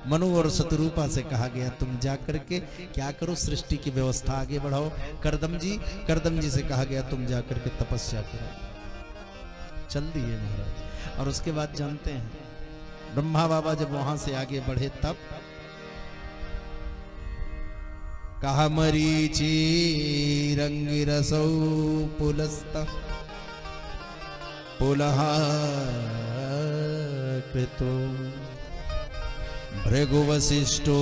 मनु और शतरूपा से कहा गया तुम जा करके क्या करो, सृष्टि की व्यवस्था आगे बढ़ाओ। करदम जी से कहा गया तुम जा करके तपस्या करो। चल दिए महाराज। और उसके बाद जानते हैं ब्रह्मा बाबा जब वहां से आगे बढ़े तब कहा मरीचि रंगिरसौ पुलस्त पुलः कृतो भृगुवशिष्ठो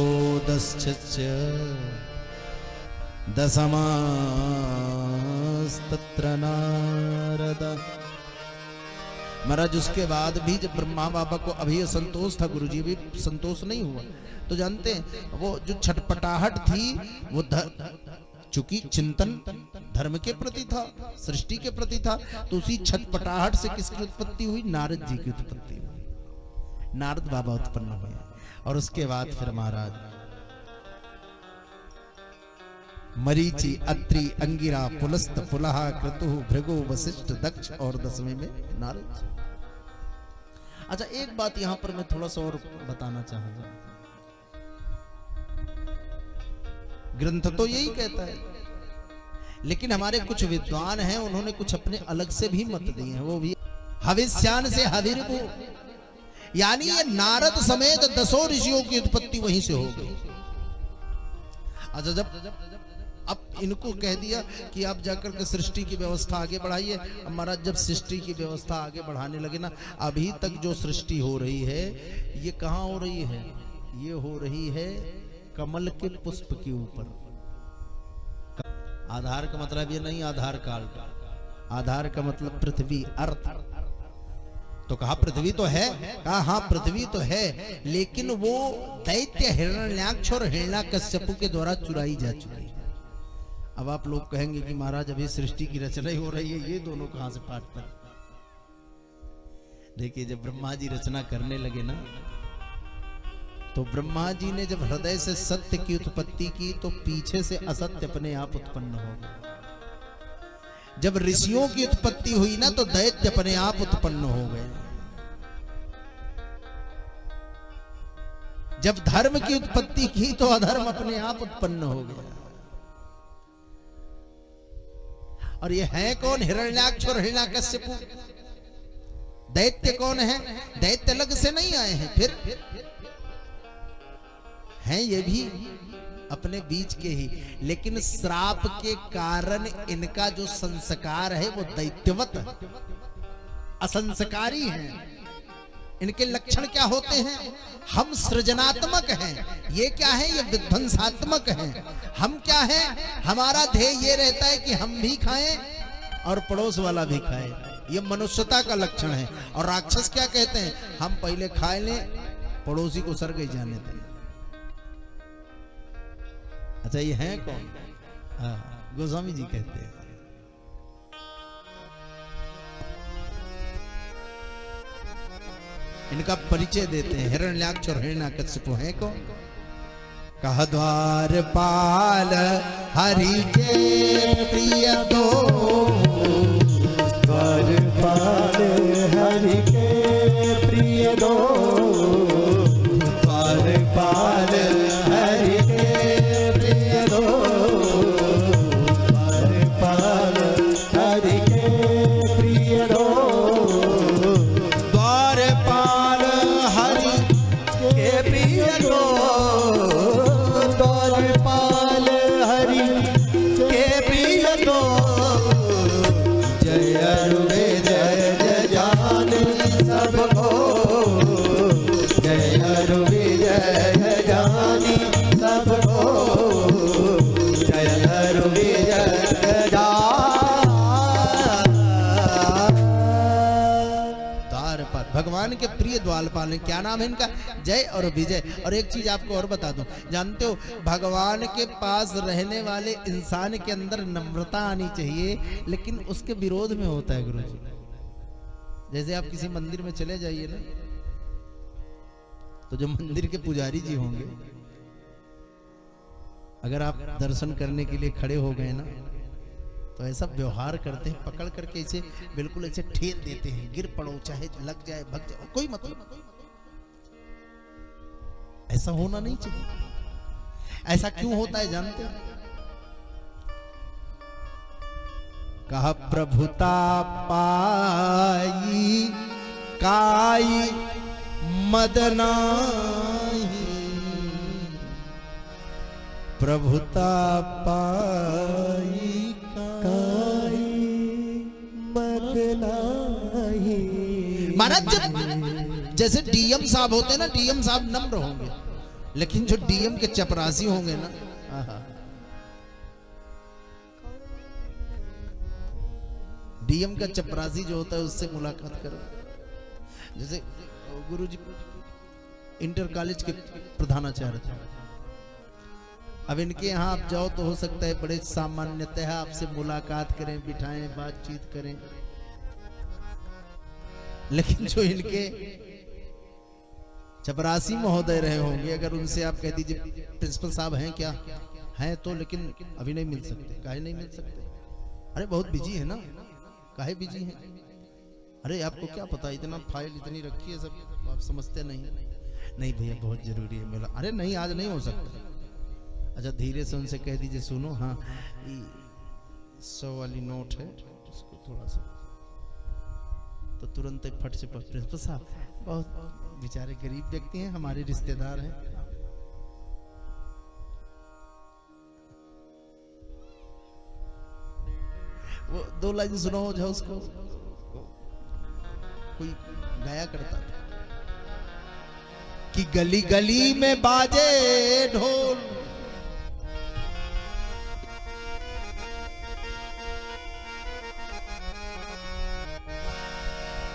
दश्च दशमास्तत्र नारद। महाराज उसके बाद भी जब ब्रह्मा बाबा को अभी असंतोष था, गुरुजी भी संतोष नहीं हुआ, तो जानते हैं वो जो छटपटाहट थी वो चूंकि चिंतन धर्म के प्रति था, सृष्टि के प्रति था, तो उसी छटपटाहट से किसकी उत्पत्ति हुई? नारद जी की उत्पत्ति हुई। नारद बाबा उत्पन्न हुए। और उसके बाद फिर महाराज मरीचि, अत्रि, अंगिरा, पुलस्त, पुलह, क्रतु, भृगु, वशिष्ठ, दक्ष और 10वें में नारद। अच्छा, एक बात यहां पर मैं थोड़ा सा और बताना चाहूंगा। ग्रंथ तो यही कहता है, लेकिन हमारे कुछ विद्वान हैं, उन्होंने कुछ अपने अलग से भी मत दिए हैं। वो भी हविष्यान से हविर्भु, यानी ये नारद समेत 10 ऋषियों की उत्पत्ति वहीं से हो गई। अच्छा, जब अब इनको कह दिया कि आप जाकर के सृष्टि की व्यवस्था आगे बढ़ाइए। अब महाराज जब सृष्टि की व्यवस्था आगे बढ़ाने लगे ना, अभी तक जो सृष्टि हो रही है ये कहाँ हो रही है? ये हो रही है कमल के पुष्प के ऊपर। आधार का मतलब ये नहीं आधार कार्ड, आधार का मतलब पृथ्वी, अर्थ। तो कहा पृथ्वी तो है, कहा हाँ पृथ्वी तो है, लेकिन वो दैत्य हिरण्याक्ष और हिरण्याकश्यपु के द्वारा चुराई जा चुकी है। अब आप लोग कहेंगे कि महाराज अभी सृष्टि की रचना ही हो रही है, ये दोनों कहां से पाठ पर? देखिए, जब ब्रह्मा जी रचना करने लगे ना, तो ब्रह्मा जी ने जब हृदय से सत्य की उत्पत्ति की तो पीछे से असत्य अपने आप उत्पन्न हो गए। जब ऋषियों की उत्पत्ति हुई ना, तो दैत्य अपने आप उत्पन्न हो गए। जब धर्म की उत्पत्ति की तो अधर्म अपने आप उत्पन्न हो गया। और ये है कौन? हिरण्याक्ष और हिरण्याकश्यपु। दैत्य कौन है? दैत्य अलग से नहीं आए हैं, फिर हैं ये भी अपने बीच के ही, लेकिन श्राप के कारण इनका जो संस्कार है वो दैत्यवत, असंस्कारी है। इनके लक्षण क्या होते हैं? हम सृजनात्मक हैं, ये क्या है? ये विध्वंसात्मक हैं। हम क्या हैं? हमारा ध्येय ये रहता है कि हम भी खाएं और पड़ोस वाला भी खाए। ये मनुष्यता का लक्षण है। और राक्षस क्या कहते हैं? हम पहले खाए लें, पड़ोसी को सर गई जाने दें। अच्छा, ये है कौन? गोस्वामी जी कहते हैं इनका परिचय देते हैं। हिरण्याक्ष और हिरण्याकश्यपु है कौन? कह द्वारपाल हरि के प्रिय दो, द्वारपाल हरि के प्रिय दो, द्वारपाल हरि के प्रिय दो, द्वारपाल हरि के प्रिय दो, द्वारपाल हरि के प्रिय दो, द्वारपाल हरि के प्रिय दो। जय अरुणे जय जय जान सबको, जय अरुणे जय जय जानी सबको, जय अरुणे जय जय द्वारपाल, भगवान के प्रिय द्वारपाल हैं। क्या नाम है इनका? जय और विजय। और एक चीज आपको और बता दूं, जानते हो भगवान के पास रहने वाले इंसान के अंदर नम्रता आनी चाहिए, लेकिन उसके विरोध में होता है गुरुजी। जैसे आप किसी मंदिर में चले जाइए ना, तो जो मंदिर के पुजारी जी होंगे, अगर आप दर्शन करने के लिए खड़े हो गए ना, तो ऐसा व्यवहार करते हैं, पकड़ करके इसे बिल्कुल ऐसे ठेल देते हैं, गिर पड़ो चाहे लग जाए भग जाए, कोई मतलब। ऐसा होना नहीं चाहिए। ऐसा क्यों होता है जानते हैं? कहा प्रभुता पाई काई मदनाही, प्रभुता पाई काई मदनाही। महाराज जैसे डीएम साहब होते हैं ना, डीएम साहब नम्र होंगे, लेकिन जो डीएम के चपरासी होंगे ना, डीएम का चपरासी जो होता है उससे मुलाकात करो। जैसे गुरुजी इंटर कॉलेज के प्रधानाचार्य थे, अब इनके यहाँ आप जाओ तो हो सकता है बड़े सामान्यतः आपसे मुलाकात करें, बिठाएं, बातचीत करें, लेकिन जो इनके चपरासी महोदय रहे होंगे, अगर उनसे आप कह दीजिए प्रिंसिपल साहब हैं क्या, हैं तो, लेकिन अभी नहीं मिल सकते। काहे नहीं मिल सकते? अरे बहुत बिजी है ना। काहे बिजी हैं? अरे आपको क्या पता, इतना फाइल इतनी रखी है, सब आप समझते नहीं भैया बहुत जरूरी है मिला। अरे नहीं आज नहीं हो सकता। अच्छा धीरे से उनसे कह दीजिए सुनो, हाँ 100 वाली नोट है उसको थोड़ा सा, तो तुरंत ही फट से प्रिंसिपल साहब बहुत बेचारे गरीब व्यक्ति हैं, हमारे रिश्तेदार हैं, वो 2 लाइन सुनाओ जो उसको कोई गाया करता था कि गली गली में बाजे ढोल,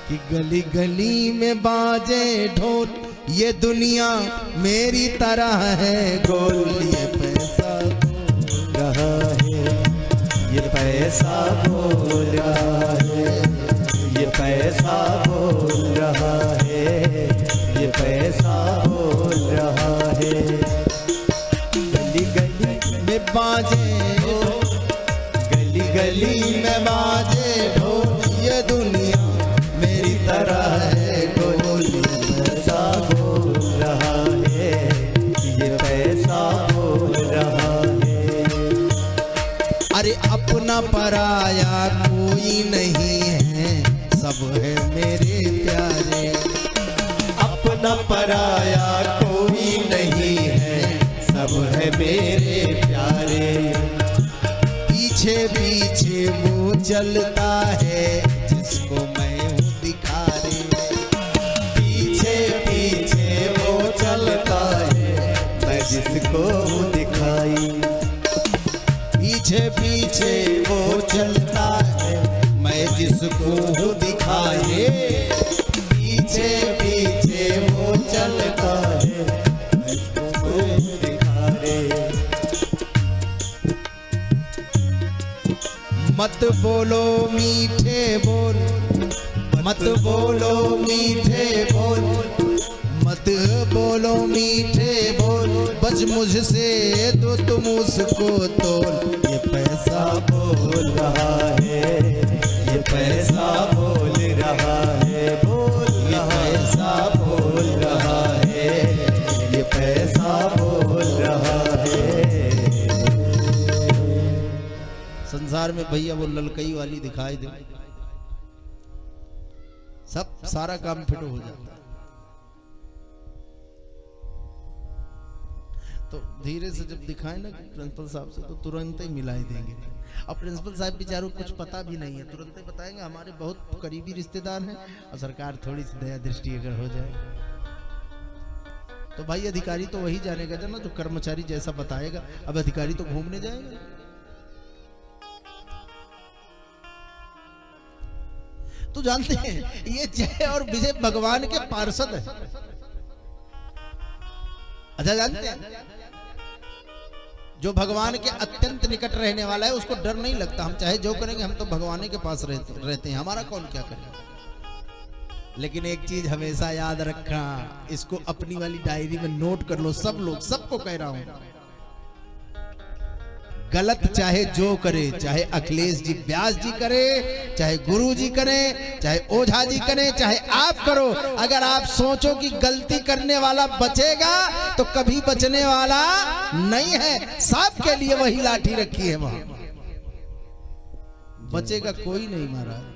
कि गली गली में बाजे ढोल, ये दुनिया मेरी तरह है गोल, ये पैसा रहा है, ये पैसा बोल रहा है, ये पैसा बोल रहा है, ये पैसा बोल रहा है। गली गली में बाजे ढोल, गली गली में बाजे ढोल, ये दुनिया मेरी तरह है गोल, पैसा बोल रहा है, ये पैसा बोल रहा है। अरे अपना पराया कोई नहीं है, सब है मेरे प्यारे, अपना पराया कोई नहीं है, सब है मेरे प्यारे। पीछे पीछे वो चलता है जिसको मैं हूँ दिखारे, पीछे पीछे वो चलता है, मैं जिसको हूँ दिखाई। पीछे पीछे वो चलता है, मैं जिसको हूँ दिखाए, पीछे पीछे वो चलता है, मैं जिसको दिखाए। मत बोलो मीठे बोल, मत बोलो मीठे बोल, मत बोलो मीठे बोल, बच मुझसे तो तुम उसको तोल, ये पैसा बोल रहा है, ये पैसा बोल रहा है, बोल ये पैसा बोल रहा है, ये पैसा बोल रहा है। संसार में भैया वो ललकई वाली दिखाई दे, सब सारा काम फिट हो जाता है। तो धीरे से जब दिखाए ना प्रिंसिपल साहब से, तो तुरंत ही मिलाई देंगे। अब प्रिंसिपल साहब बेचारों को कुछ पता भी नहीं है, तुरंत ही बताएंगे हमारे बहुत करीबी रिश्तेदार हैं, और सरकार थोड़ी सी दया दृष्टि अगर हो जाए तो भाई अधिकारी तो वही जानेगा ना जो कर्मचारी जैसा बताएगा। अब अधिकारी तो घूमने जाएगा। तो जानते हैं ये जय और विजय भगवान के पार्षद है। अच्छा जानते हैं जो भगवान के अत्यंत निकट रहने वाला है उसको डर नहीं लगता, हम चाहे जो करेंगे हम तो भगवान के पास रहते हैं, हमारा कौन क्या करेगा। लेकिन एक चीज हमेशा याद रखना, इसको अपनी वाली डायरी में नोट कर लो, सब लोग, सबको कह रहा हूं, गलत चाहे जो करे, चाहे अखिलेश जी व्यास जी करे, चाहे गुरु जी करे, चाहे ओझा जी करे, चाहे आप करो, अगर आप सोचो कि गलती करने वाला बचेगा तो कभी बचने वाला नहीं है। सबके लिए वही लाठी रखी है वहां, बचेगा कोई नहीं महाराज।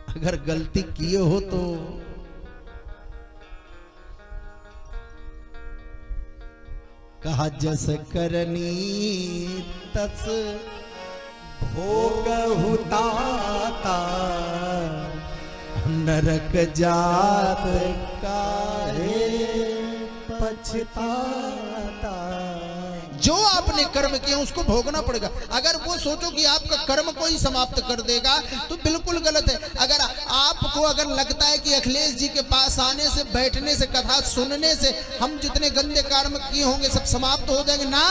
अगर गलती किए हो तो कहा जस करनी तस भोगहु ताता, नरक जात काहे पछताता। जो आपने कर्म किए उसको भोगना पड़ेगा। अगर वो सोचो कि आपका कर्म कोई समाप्त कर देगा तो बिल्कुल गलत है। अगर आपको अगर लगता है कि अखिलेश जी के पास आने से, बैठने से, कथा सुनने से हम जितने गंदे कर्म किए होंगे सब समाप्त हो जाएंगे, ना,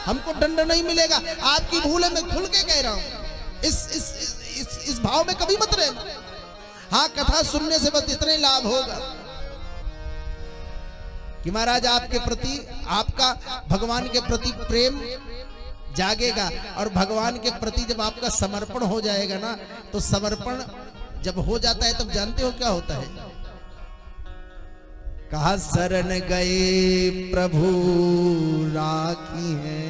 हमको दंड नहीं मिलेगा। आपकी भूल है, मैं खुल के कह रहा हूं। इस भाव में कभी मत रहना। हाँ, कथा सुनने से बस इतना ही लाभ होगा कि महाराज आपके प्रति, आपका भगवान के प्रति प्रेम जागेगा। और भगवान के प्रति जब आपका समर्पण हो जाएगा ना, तो समर्पण जब हो जाता है तब जानते हो क्या होता है। कहा शरण गए प्रभु राखी है,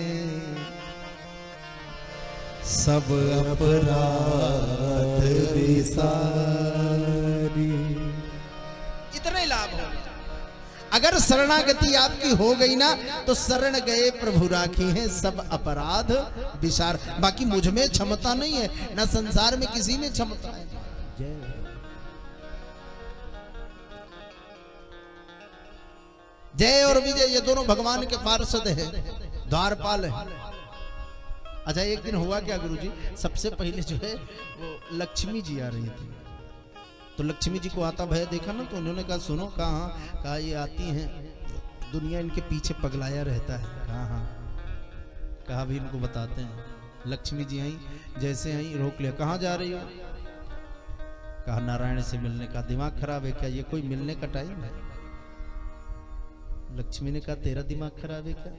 सब अपराध विसारी। इतना ही लाभ होगा। अगर शरणागति आपकी हो गई ना, तो शरण गए प्रभु राखी हैं, सब अपराध विसार। बाकी मुझ में क्षमता नहीं है, ना संसार में किसी में क्षमता है। जय और विजय ये दोनों भगवान के पार्षद हैं, द्वारपाल है। अच्छा, एक दिन हुआ क्या गुरुजी, सबसे पहले जो है वो लक्ष्मी जी आ रही थी। तो लक्ष्मी जी को आता भय देखा ना, तो उन्होंने कहा सुनो, कहा ये आती हैं, दुनिया इनके पीछे पगलाया रहता है। कहा कहा भी इनको बताते हैं। लक्ष्मी जी आई, जैसे आई रोक लिया, कहाँ जा रही हो? कहा नारायण से मिलने का। दिमाग खराब है क्या, ये कोई मिलने का टाइम है? लक्ष्मी ने कहा तेरा दिमाग खराब है क्या?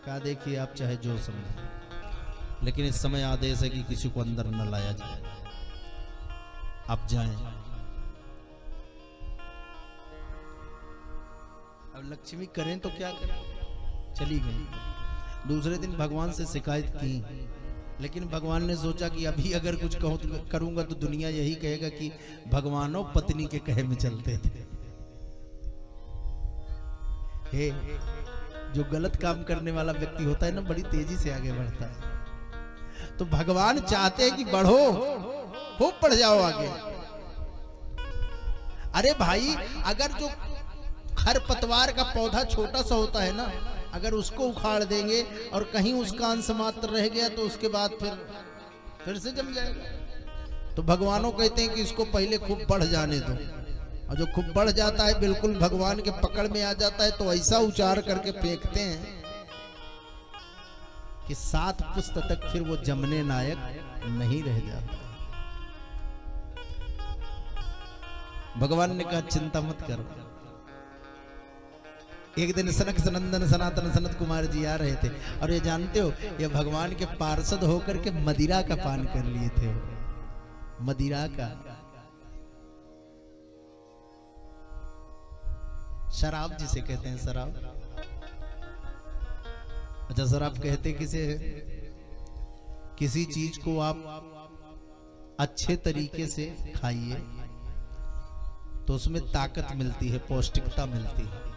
कहा देखिए आप चाहे जो समझे, लेकिन इस समय आदेश है कि किसी को अंदर न लाया जाए, आप जाएं। अब लक्ष्मी करें तो क्या करें, चली गई। दूसरे दिन भगवान से शिकायत की, लेकिन भगवान ने सोचा कि अभी अगर कुछ करूंगा तो दुनिया यही कहेगा कि भगवानों पत्नी के कहे में चलते थे। हे, जो गलत काम करने वाला व्यक्ति होता है ना, बड़ी तेजी से आगे बढ़ता है। तो भगवान चाहते हैं कि बढ़ो, खूब बढ़ जाओ आगे। अरे भाई, अगर जो खरपतवार का पौधा छोटा सा होता है ना, अगर उसको उखाड़ देंगे और कहीं उसका अंश मात्र रह गया तो उसके बाद फिर से जम जाएगा। तो भगवानों कहते हैं कि इसको पहले खूब बढ़ जाने दो, और जो खूब बढ़ जाता है बिल्कुल भगवान के पकड़ में आ जाता है, तो ऐसा उचार करके फेंकते हैं कि 7 पुस्त तक फिर वो जमने लायक नहीं रह जाता। भगवान ने कहा चिंता मत करो। एक दिन सनक सनंदन सनातन सनत कुमार जी आ रहे थे, और ये जानते हो, ये भगवान के पार्षद होकर के मदिरा का पान कर लिए थे। मदिरा का, शराब जिसे कहते हैं, शराब। अच्छा, शराब कहते किसे है? किसी चीज को आप अच्छे तरीके से खाइए तो उसमें ताकत मिलती है, पौष्टिकता मिलती है।